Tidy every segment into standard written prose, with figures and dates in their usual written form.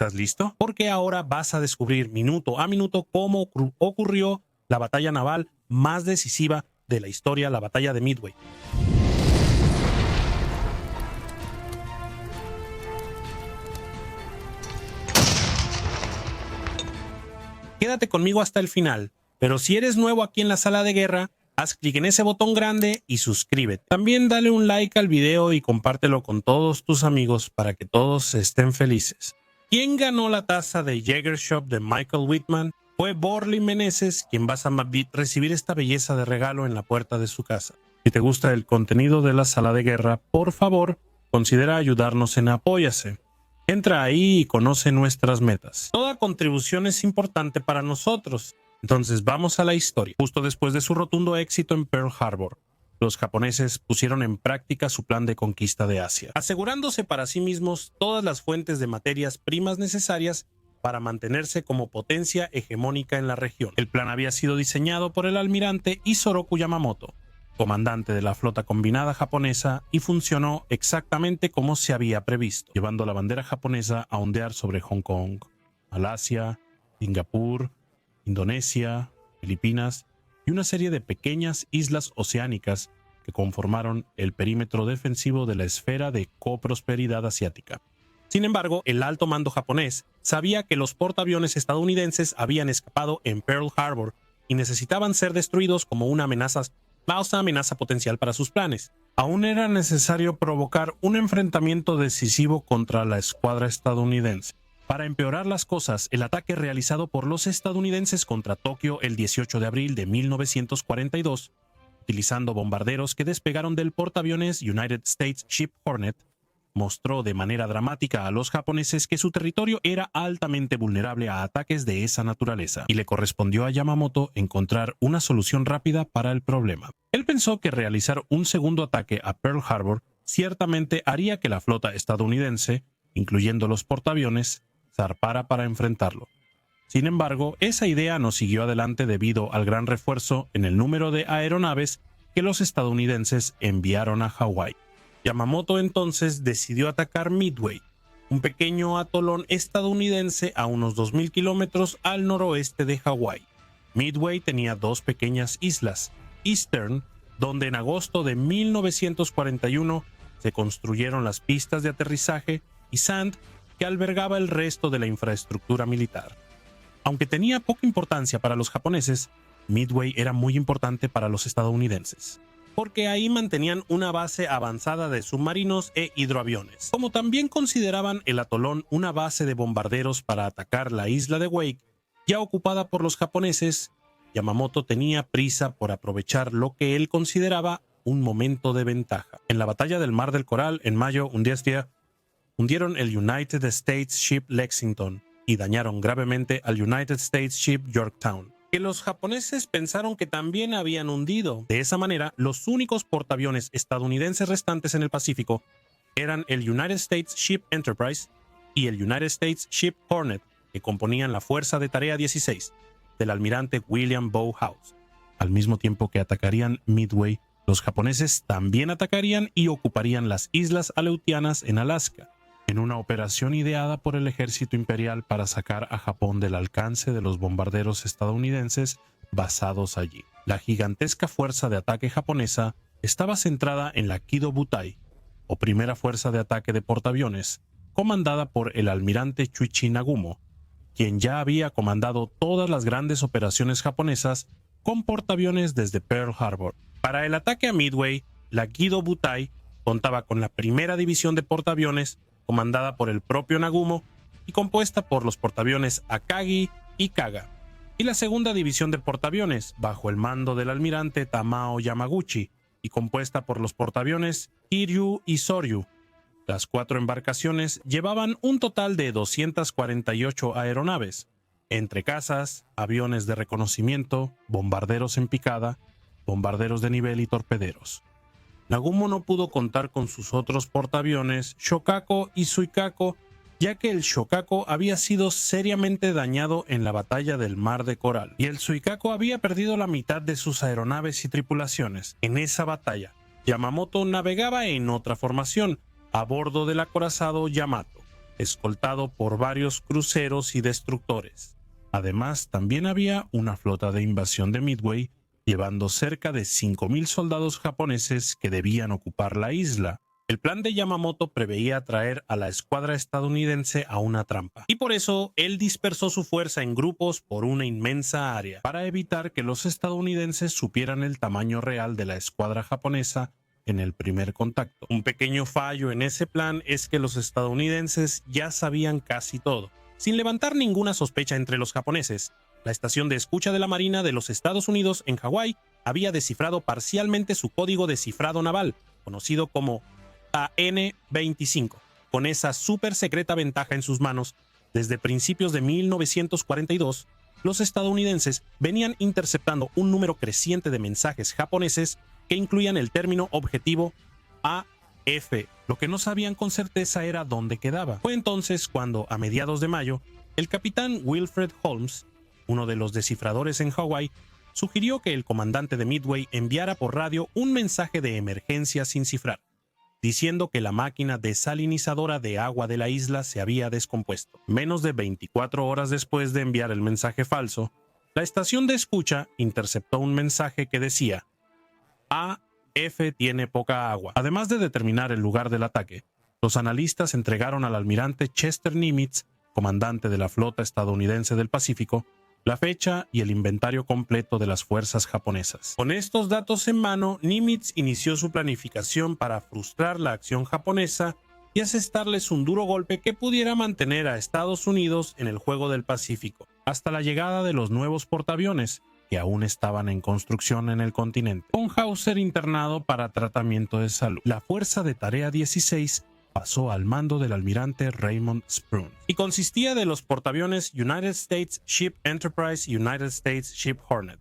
¿Estás listo? Porque ahora vas a descubrir minuto a minuto cómo ocurrió la batalla naval más decisiva de la historia, la batalla de Midway. Quédate conmigo hasta el final, pero si eres nuevo aquí en la sala de guerra, haz clic en ese botón grande y suscríbete. También dale un like al video y compártelo con todos tus amigos para que todos estén felices. ¿Quién ganó la taza de Jägershop de Michael Whitman? Fue Borley Meneses, quien vas a recibir esta belleza de regalo en la puerta de su casa. Si te gusta el contenido de la sala de guerra, por favor, considera ayudarnos en Apóyase. Entra ahí y conoce nuestras metas. Toda contribución es importante para nosotros. Entonces vamos a la historia. Justo después de su rotundo éxito en Pearl Harbor, los japoneses pusieron en práctica su plan de conquista de Asia, asegurándose para sí mismos todas las fuentes de materias primas necesarias para mantenerse como potencia hegemónica en la región. El plan había sido diseñado por el almirante Isoroku Yamamoto, comandante de la flota combinada japonesa, y funcionó exactamente como se había previsto, llevando la bandera japonesa a ondear sobre Hong Kong, Malasia, Singapur, Indonesia, Filipinas y una serie de pequeñas islas oceánicas que conformaron el perímetro defensivo de la esfera de coprosperidad asiática. Sin embargo, el alto mando japonés sabía que los portaaviones estadounidenses habían escapado en Pearl Harbor y necesitaban ser destruidos como una amenaza potencial para sus planes. Aún era necesario provocar un enfrentamiento decisivo contra la escuadra estadounidense. Para empeorar las cosas, el ataque realizado por los estadounidenses contra Tokio el 18 de abril de 1942, utilizando bombarderos que despegaron del portaaviones United States Ship Hornet, mostró de manera dramática a los japoneses que su territorio era altamente vulnerable a ataques de esa naturaleza, y le correspondió a Yamamoto encontrar una solución rápida para el problema. Él pensó que realizar un segundo ataque a Pearl Harbor ciertamente haría que la flota estadounidense, incluyendo los portaaviones, zarpara para enfrentarlo. Sin embargo, esa idea no siguió adelante debido al gran refuerzo en el número de aeronaves que los estadounidenses enviaron a Hawái. Yamamoto entonces decidió atacar Midway, un pequeño atolón estadounidense a unos 2.000 kilómetros al noroeste de Hawái. Midway tenía dos pequeñas islas, Eastern, donde en agosto de 1941 se construyeron las pistas de aterrizaje, y Sand, que albergaba el resto de la infraestructura militar. Aunque tenía poca importancia para los japoneses, Midway era muy importante para los estadounidenses, porque ahí mantenían una base avanzada de submarinos e hidroaviones. Como también consideraban el atolón una base de bombarderos para atacar la isla de Wake, ya ocupada por los japoneses, Yamamoto tenía prisa por aprovechar lo que él consideraba un momento de ventaja. En la batalla del Mar del Coral, en mayo, hundieron el United States Ship Lexington y dañaron gravemente al United States Ship Yorktown, que los japoneses pensaron que también habían hundido. De esa manera, los únicos portaaviones estadounidenses restantes en el Pacífico eran el United States Ship Enterprise y el United States Ship Hornet, que componían la Fuerza de Tarea 16 del almirante William Bowhouse. Al mismo tiempo que atacarían Midway, los japoneses también atacarían y ocuparían las islas Aleutianas en Alaska, en una operación ideada por el ejército imperial para sacar a Japón del alcance de los bombarderos estadounidenses basados allí. La gigantesca fuerza de ataque japonesa estaba centrada en la Kido Butai, o primera fuerza de ataque de portaaviones, comandada por el almirante Chuichi Nagumo, quien ya había comandado todas las grandes operaciones japonesas con portaaviones desde Pearl Harbor. Para el ataque a Midway, la Kido Butai contaba con la primera división de portaaviones, comandada por el propio Nagumo y compuesta por los portaaviones Akagi y Kaga, y la segunda división de portaaviones, bajo el mando del almirante Tamao Yamaguchi, y compuesta por los portaaviones Kiryu y Soryu. Las cuatro embarcaciones llevaban un total de 248 aeronaves, entre cazas, aviones de reconocimiento, bombarderos en picada, bombarderos de nivel y torpederos. Nagumo no pudo contar con sus otros portaaviones, Shokako y Suikako, ya que el Shokako había sido seriamente dañado en la batalla del Mar de Coral, y el Suikako había perdido la mitad de sus aeronaves y tripulaciones. En esa batalla, Yamamoto navegaba en otra formación, a bordo del acorazado Yamato, escoltado por varios cruceros y destructores. Además, también había una flota de invasión de Midway, llevando cerca de 5.000 soldados japoneses que debían ocupar la isla. El plan de Yamamoto preveía atraer a la escuadra estadounidense a una trampa, y por eso él dispersó su fuerza en grupos por una inmensa área, para evitar que los estadounidenses supieran el tamaño real de la escuadra japonesa en el primer contacto. Un pequeño fallo en ese plan es que los estadounidenses ya sabían casi todo. Sin levantar ninguna sospecha entre los japoneses, la estación de escucha de la Marina de los Estados Unidos en Hawái había descifrado parcialmente su código de cifrado naval, conocido como AN-25. Con esa súper secreta ventaja en sus manos, desde principios de 1942, los estadounidenses venían interceptando un número creciente de mensajes japoneses que incluían el término objetivo AF. Lo que no sabían con certeza era dónde quedaba. Fue entonces cuando, a mediados de mayo, el capitán Wilfred Holmes, uno de los descifradores en Hawái, sugirió que el comandante de Midway enviara por radio un mensaje de emergencia sin cifrar, diciendo que la máquina desalinizadora de agua de la isla se había descompuesto. Menos de 24 horas después de enviar el mensaje falso, la estación de escucha interceptó un mensaje que decía: AF tiene poca agua. Además de determinar el lugar del ataque, los analistas entregaron al almirante Chester Nimitz, comandante de la flota estadounidense del Pacífico, la fecha y el inventario completo de las fuerzas japonesas. Con estos datos en mano, Nimitz inició su planificación para frustrar la acción japonesa y asestarles un duro golpe que pudiera mantener a Estados Unidos en el juego del Pacífico, hasta la llegada de los nuevos portaaviones, que aún estaban en construcción en el continente. Con Hauser internado para tratamiento de salud, la Fuerza de Tarea 16 pasó al mando del almirante Raymond Spruance y consistía de los portaaviones United States Ship Enterprise y United States Ship Hornet,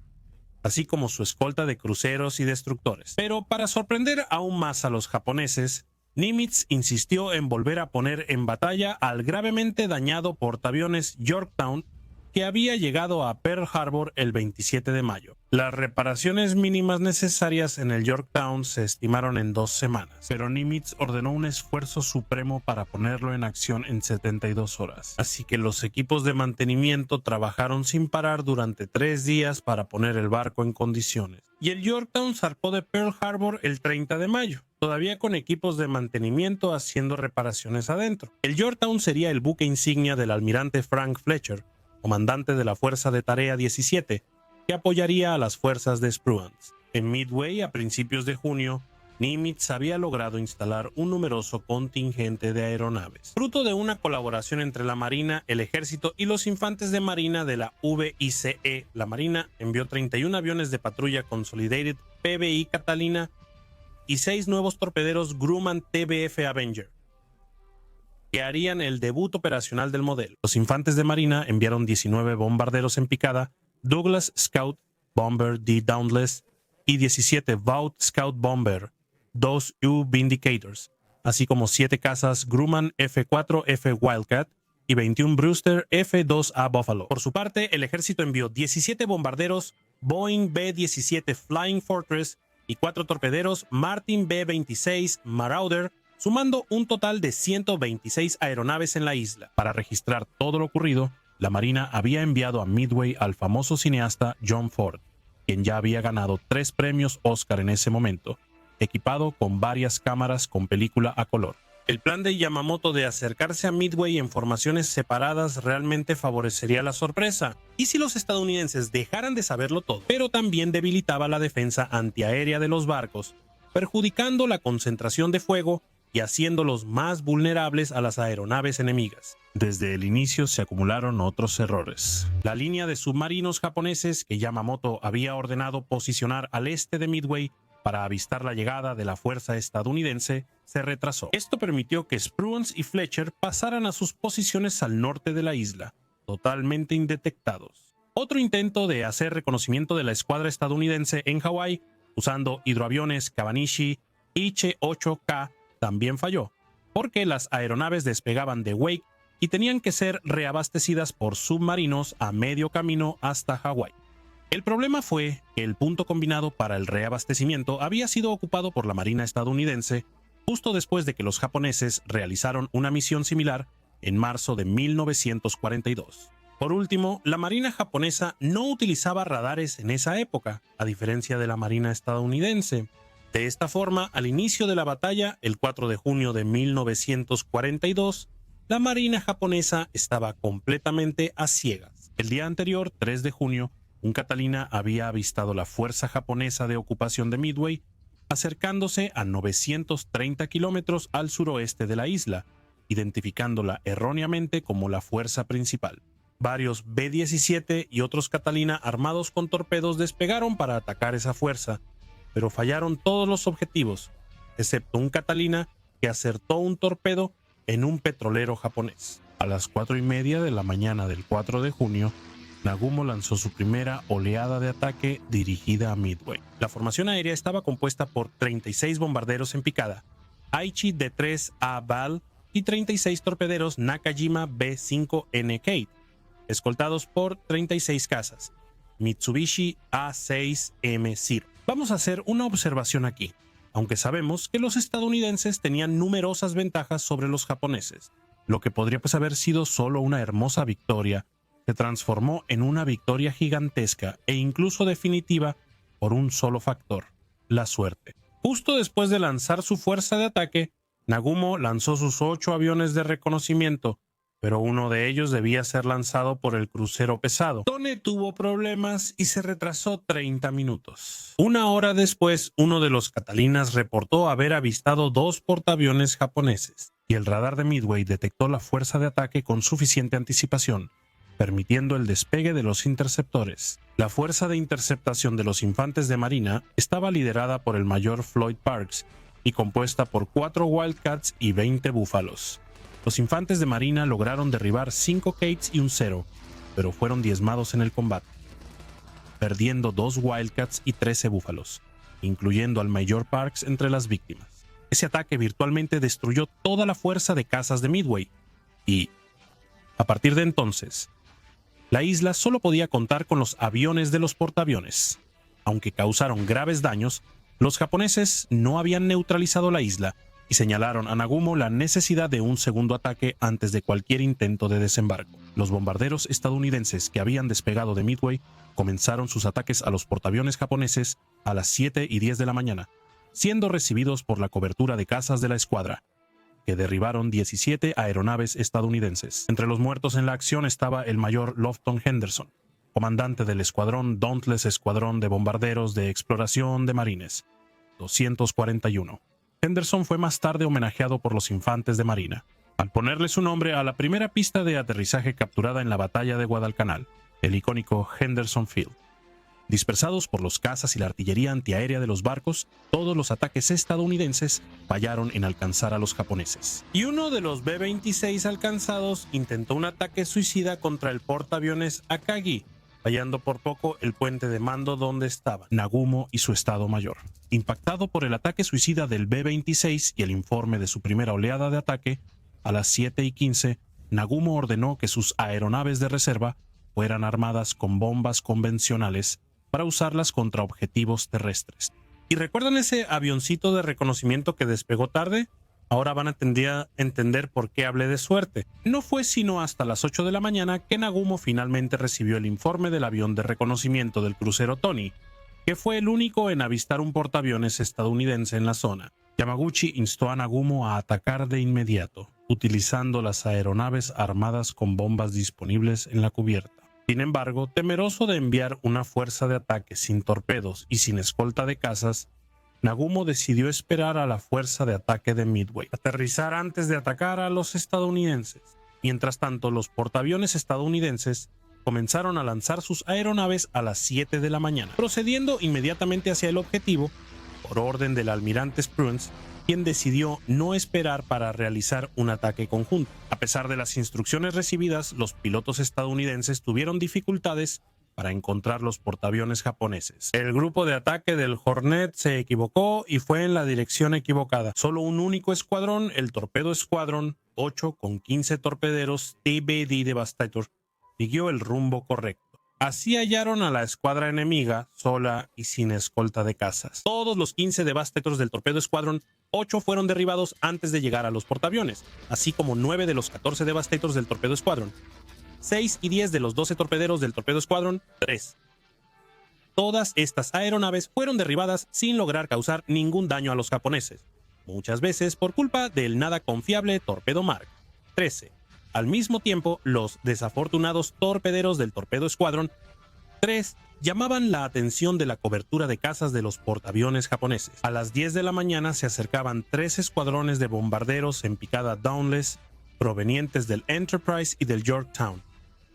así como su escolta de cruceros y destructores. Pero para sorprender aún más a los japoneses, Nimitz insistió en volver a poner en batalla al gravemente dañado portaaviones Yorktown, que había llegado a Pearl Harbor el 27 de mayo. Las reparaciones mínimas necesarias en el Yorktown se estimaron en 2 semanas, pero Nimitz ordenó un esfuerzo supremo para ponerlo en acción en 72 horas. Así que los equipos de mantenimiento trabajaron sin parar durante 3 días para poner el barco en condiciones. Y el Yorktown zarpó de Pearl Harbor el 30 de mayo, todavía con equipos de mantenimiento haciendo reparaciones adentro. El Yorktown sería el buque insignia del almirante Frank Fletcher, comandante de la Fuerza de Tarea 17, que apoyaría a las fuerzas de Spruance. En Midway, a principios de junio, Nimitz había logrado instalar un numeroso contingente de aeronaves, fruto de una colaboración entre la Marina, el Ejército y los infantes de Marina de la VICE. La Marina envió 31 aviones de patrulla Consolidated PBI Catalina y 6 nuevos torpederos Grumman TBF Avenger, que harían el debut operacional del modelo. Los infantes de Marina enviaron 19 bombarderos en picada Douglas Scout Bomber D. Dauntless y 17 Vought Scout Bomber 2U Vindicators, así como 7 cazas Grumman F-4F Wildcat y 21 Brewster F-2A Buffalo. Por su parte, el ejército envió 17 bombarderos Boeing B-17 Flying Fortress y 4 torpederos Martin B-26 Marauder, sumando un total de 126 aeronaves en la isla. Para registrar todo lo ocurrido, la Marina había enviado a Midway al famoso cineasta John Ford, quien ya había ganado 3 premios Oscar en ese momento, equipado con varias cámaras con película a color. El plan de Yamamoto de acercarse a Midway en formaciones separadas realmente favorecería la sorpresa, y si los estadounidenses dejaran de saberlo todo, pero también debilitaba la defensa antiaérea de los barcos, perjudicando la concentración de fuego y haciéndolos más vulnerables a las aeronaves enemigas. Desde el inicio se acumularon otros errores. La línea de submarinos japoneses que Yamamoto había ordenado posicionar al este de Midway para avistar la llegada de la fuerza estadounidense se retrasó. Esto permitió que Spruance y Fletcher pasaran a sus posiciones al norte de la isla, totalmente indetectados. Otro intento de hacer reconocimiento de la escuadra estadounidense en Hawái, usando hidroaviones Kawanishi Ich-8K, también falló, porque las aeronaves despegaban de Wake y tenían que ser reabastecidas por submarinos a medio camino hasta Hawái. El problema fue que el punto combinado para el reabastecimiento había sido ocupado por la Marina estadounidense justo después de que los japoneses realizaron una misión similar en marzo de 1942. Por último, la Marina japonesa no utilizaba radares en esa época, a diferencia de la Marina estadounidense. De esta forma, al inicio de la batalla, el 4 de junio de 1942, la Marina japonesa estaba completamente a ciegas. El día anterior, 3 de junio, un Catalina había avistado la fuerza japonesa de ocupación de Midway acercándose a 930 kilómetros al suroeste de la isla, identificándola erróneamente como la fuerza principal. Varios B-17 y otros Catalina armados con torpedos despegaron para atacar esa fuerza, pero fallaron todos los objetivos, excepto un Catalina que acertó un torpedo en un petrolero japonés. A las 4:30 de la mañana del 4 de junio, Nagumo lanzó su primera oleada de ataque dirigida a Midway. La formación aérea estaba compuesta por 36 bombarderos en picada, Aichi D-3A Bal y 36 torpederos Nakajima B-5N Kate, escoltados por 36 cazas, Mitsubishi A-6M0. Vamos a hacer una observación aquí. Aunque sabemos que los estadounidenses tenían numerosas ventajas sobre los japoneses, lo que podría haber sido solo una hermosa victoria, se transformó en una victoria gigantesca e incluso definitiva por un solo factor: la suerte. Justo después de lanzar su fuerza de ataque, Nagumo lanzó sus 8 aviones de reconocimiento, pero uno de ellos debía ser lanzado por el crucero pesado. Tone tuvo problemas y se retrasó 30 minutos. Una hora después, uno de los Catalinas reportó haber avistado 2 portaaviones japoneses, y el radar de Midway detectó la fuerza de ataque con suficiente anticipación, permitiendo el despegue de los interceptores. La fuerza de interceptación de los infantes de marina estaba liderada por el mayor Floyd Parks y compuesta por 4 Wildcats y 20 búfalos. Los infantes de marina lograron derribar 5 Kates y un 0, pero fueron diezmados en el combate, perdiendo 2 Wildcats y 13 búfalos, incluyendo al mayor Parks entre las víctimas. Ese ataque virtualmente destruyó toda la fuerza de cazas de Midway y, a partir de entonces, la isla solo podía contar con los aviones de los portaaviones. Aunque causaron graves daños, los japoneses no habían neutralizado la isla y señalaron a Nagumo la necesidad de un segundo ataque antes de cualquier intento de desembarco. Los bombarderos estadounidenses que habían despegado de Midway comenzaron sus ataques a los portaaviones japoneses a las 7:10 de la mañana, siendo recibidos por la cobertura de cazas de la escuadra, que derribaron 17 aeronaves estadounidenses. Entre los muertos en la acción estaba el mayor Lofton Henderson, comandante del escuadrón Dauntless, escuadrón de bombarderos de exploración de marines, 241. Henderson fue más tarde homenajeado por los infantes de marina, al ponerle su nombre a la primera pista de aterrizaje capturada en la batalla de Guadalcanal, el icónico Henderson Field. Dispersados por los cazas y la artillería antiaérea de los barcos, todos los ataques estadounidenses fallaron en alcanzar a los japoneses. Y uno de los B-26 alcanzados intentó un ataque suicida contra el portaaviones Akagi, fallando por poco el puente de mando donde estaban Nagumo y su Estado Mayor. Impactado por el ataque suicida del B-26 y el informe de su primera oleada de ataque, a las 7:15, Nagumo ordenó que sus aeronaves de reserva fueran armadas con bombas convencionales para usarlas contra objetivos terrestres. ¿Y recuerdan ese avioncito de reconocimiento que despegó tarde? Ahora van a entender por qué hablé de suerte. No fue sino hasta las 8 de la mañana que Nagumo finalmente recibió el informe del avión de reconocimiento del crucero Tony, que fue el único en avistar un portaaviones estadounidense en la zona. Yamaguchi instó a Nagumo a atacar de inmediato, utilizando las aeronaves armadas con bombas disponibles en la cubierta. Sin embargo, temeroso de enviar una fuerza de ataque sin torpedos y sin escolta de cazas, Nagumo decidió esperar a la fuerza de ataque de Midway, aterrizar antes de atacar a los estadounidenses. Mientras tanto, los portaaviones estadounidenses comenzaron a lanzar sus aeronaves a las 7 de la mañana, procediendo inmediatamente hacia el objetivo, por orden del almirante Spruance, quien decidió no esperar para realizar un ataque conjunto. A pesar de las instrucciones recibidas, los pilotos estadounidenses tuvieron dificultades para encontrar los portaaviones japoneses. El grupo de ataque del Hornet se equivocó y fue en la dirección equivocada. Solo un único escuadrón, el Torpedo Squadron 8 con 15 torpederos TBD Devastator, siguió el rumbo correcto. Así hallaron a la escuadra enemiga sola y sin escolta de cazas. Todos los 15 Devastators del Torpedo Squadron 8 fueron derribados antes de llegar a los portaaviones, así como 9 de los 14 Devastators del Torpedo Squadron. 6 y 10 de los 12 torpederos del Torpedo Squadron 3. Todas estas aeronaves fueron derribadas sin lograr causar ningún daño a los japoneses, muchas veces por culpa del nada confiable Torpedo Mark 13. Al mismo tiempo, los desafortunados torpederos del Torpedo Squadron 3 llamaban la atención de la cobertura de cazas de los portaaviones japoneses. A las 10 de la mañana se acercaban 3 escuadrones de bombarderos en picada Dauntless provenientes del Enterprise y del Yorktown.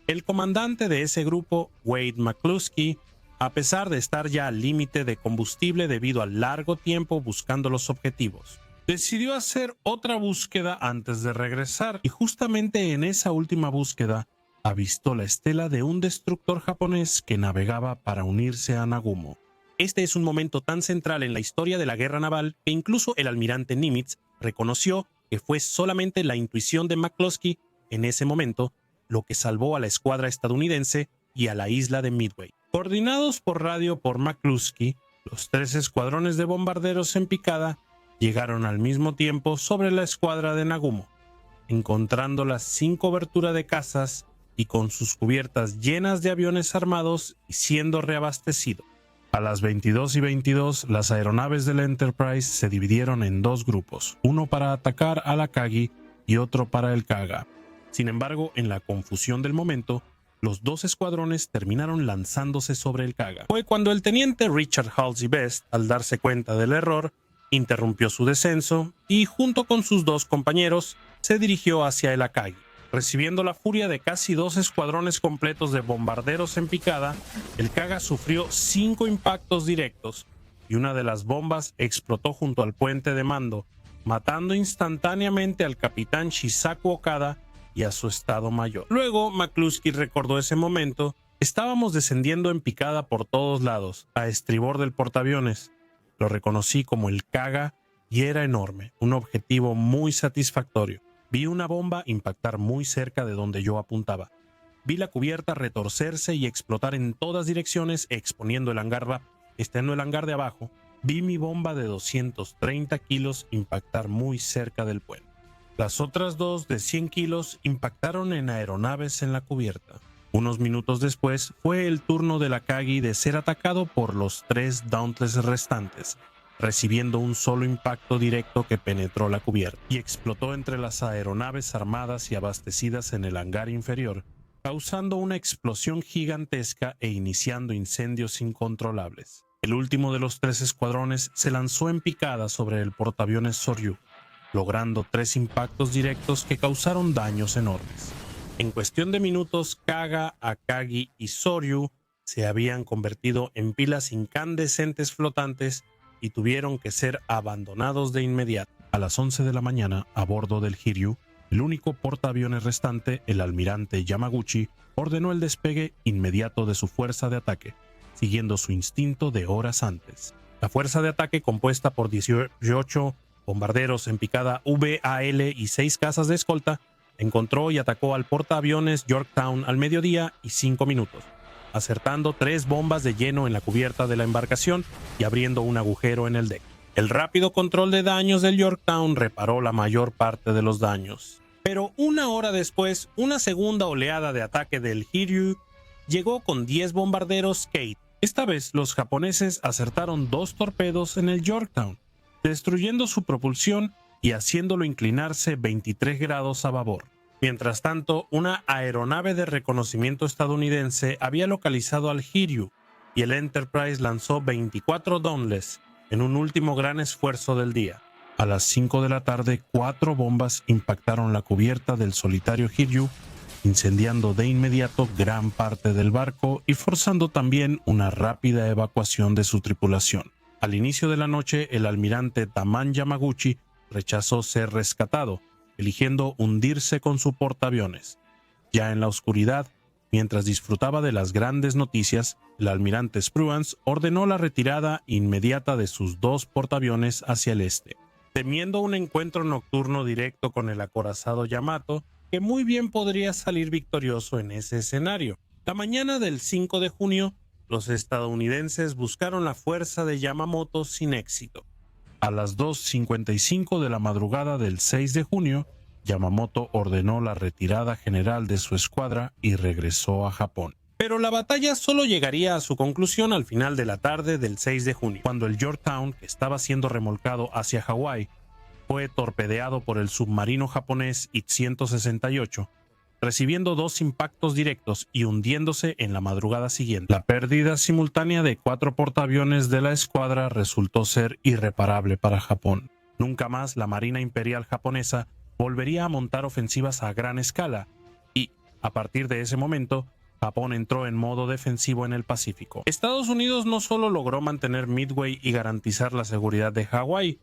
El comandante de ese grupo, Wade McCluskey, a pesar de estar ya al límite de combustible debido al largo tiempo buscando los objetivos, decidió hacer otra búsqueda antes de regresar, y justamente en esa última búsqueda avistó la estela de un destructor japonés que navegaba para unirse a Nagumo. Este es un momento tan central en la historia de la guerra naval que incluso el almirante Nimitz reconoció que fue solamente la intuición de McCluskey en ese momento lo que salvó a la escuadra estadounidense y a la isla de Midway. Coordinados por radio por McCluskey, los 3 escuadrones de bombarderos en picada llegaron al mismo tiempo sobre la escuadra de Nagumo, encontrándola sin cobertura de cazas y con sus cubiertas llenas de aviones armados y siendo reabastecido. A las 22:22, las aeronaves del Enterprise se dividieron en 2 grupos, uno para atacar al Akagi y otro para el Kaga. Sin embargo, en la confusión del momento, los 2 escuadrones terminaron lanzándose sobre el Kaga. Fue cuando el teniente Richard Halsey Best, al darse cuenta del error, interrumpió su descenso y, junto con sus 2 compañeros, se dirigió hacia el Akagi. Recibiendo la furia de casi 2 escuadrones completos de bombarderos en picada, el Kaga sufrió 5 impactos directos y una de las bombas explotó junto al puente de mando, matando instantáneamente al capitán Shisaku Okada y a su estado mayor. Luego, McCluskey recordó ese momento. Estábamos descendiendo en picada por todos lados, a estribor del portaaviones. Lo reconocí como el Kaga y era enorme, un objetivo muy satisfactorio. Vi una bomba impactar muy cerca de donde yo apuntaba. Vi la cubierta retorcerse y explotar en todas direcciones, exponiendo el hangar, estando el hangar de abajo. Vi mi bomba de 230 kilos impactar muy cerca del puente. Las otras 2 de 100 kilos impactaron en aeronaves en la cubierta. Unos minutos después fue el turno del Akagi de ser atacado por los 3 Dauntless restantes, recibiendo un solo impacto directo que penetró la cubierta y explotó entre las aeronaves armadas y abastecidas en el hangar inferior, causando una explosión gigantesca e iniciando incendios incontrolables. El último de los 3 escuadrones se lanzó en picada sobre el portaaviones Soryu, logrando 3 impactos directos que causaron daños enormes. En cuestión de minutos, Kaga, Akagi y Soryu se habían convertido en pilas incandescentes flotantes y tuvieron que ser abandonados de inmediato. A las 11 de la mañana, a bordo del Hiryu, el único portaaviones restante, el almirante Yamaguchi, ordenó el despegue inmediato de su fuerza de ataque, siguiendo su instinto de horas antes. La fuerza de ataque, compuesta por 18 bombarderos en picada VAL y 6 cazas de escolta, encontró y atacó al portaaviones Yorktown al mediodía y 5 minutos, acertando 3 bombas de lleno en la cubierta de la embarcación y abriendo un agujero en el deck. El rápido control de daños del Yorktown reparó la mayor parte de los daños. Pero una hora después, una segunda oleada de ataque del Hiryu llegó con 10 bombarderos Kate. Esta vez los japoneses acertaron 2 torpedos en el Yorktown, destruyendo su propulsión y haciéndolo inclinarse 23 grados a babor. Mientras tanto, una aeronave de reconocimiento estadounidense había localizado al Hiryu y el Enterprise lanzó 24 Dauntless en un último gran esfuerzo del día. A las 5 de la tarde, 4 bombas impactaron la cubierta del solitario Hiryu, incendiando de inmediato gran parte del barco y forzando también una rápida evacuación de su tripulación. Al inicio de la noche, el almirante Taman Yamaguchi rechazó ser rescatado, eligiendo hundirse con su portaaviones. Ya en la oscuridad, mientras disfrutaba de las grandes noticias, el almirante Spruance ordenó la retirada inmediata de sus 2 portaaviones hacia el este, temiendo un encuentro nocturno directo con el acorazado Yamato, que muy bien podría salir victorioso en ese escenario. La mañana del 5 de junio, los estadounidenses buscaron la fuerza de Yamamoto sin éxito. A las 2:55 de la madrugada del 6 de junio, Yamamoto ordenó la retirada general de su escuadra y regresó a Japón. Pero la batalla solo llegaría a su conclusión al final de la tarde del 6 de junio, cuando el Yorktown, que estaba siendo remolcado hacia Hawái, fue torpedeado por el submarino japonés I-168, recibiendo 2 impactos directos y hundiéndose en la madrugada siguiente. La pérdida simultánea de 4 portaaviones de la escuadra resultó ser irreparable para Japón. Nunca más la Marina Imperial japonesa volvería a montar ofensivas a gran escala y, a partir de ese momento, Japón entró en modo defensivo en el Pacífico. Estados Unidos no solo logró mantener Midway y garantizar la seguridad de Hawái,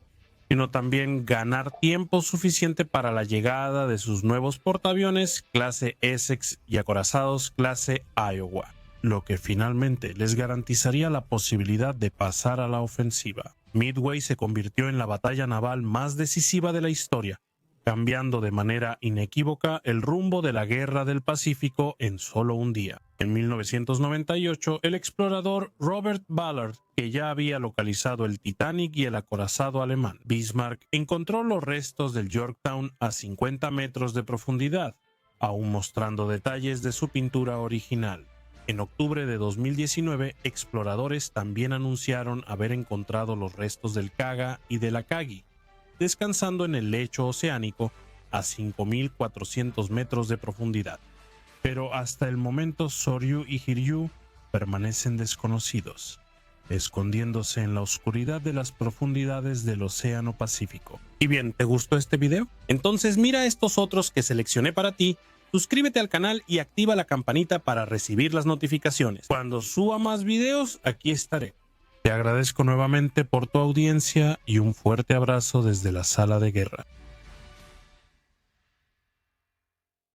sino también ganar tiempo suficiente para la llegada de sus nuevos portaaviones clase Essex y acorazados clase Iowa, lo que finalmente les garantizaría la posibilidad de pasar a la ofensiva. Midway se convirtió en la batalla naval más decisiva de la historia, cambiando de manera inequívoca el rumbo de la Guerra del Pacífico en solo un día. En 1998, el explorador Robert Ballard, que ya había localizado el Titanic y el acorazado alemán Bismarck, encontró los restos del Yorktown a 50 metros de profundidad, aún mostrando detalles de su pintura original. En octubre de 2019, exploradores también anunciaron haber encontrado los restos del Kaga y del Akagi, descansando en el lecho oceánico a 5.400 metros de profundidad. Pero hasta el momento Soryu y Hiryu permanecen desconocidos, escondiéndose en la oscuridad de las profundidades del Océano Pacífico. Y bien, ¿te gustó este video? Entonces mira estos otros que seleccioné para ti, suscríbete al canal y activa la campanita para recibir las notificaciones. Cuando suba más videos, aquí estaré. Te agradezco nuevamente por tu audiencia y un fuerte abrazo desde la sala de guerra.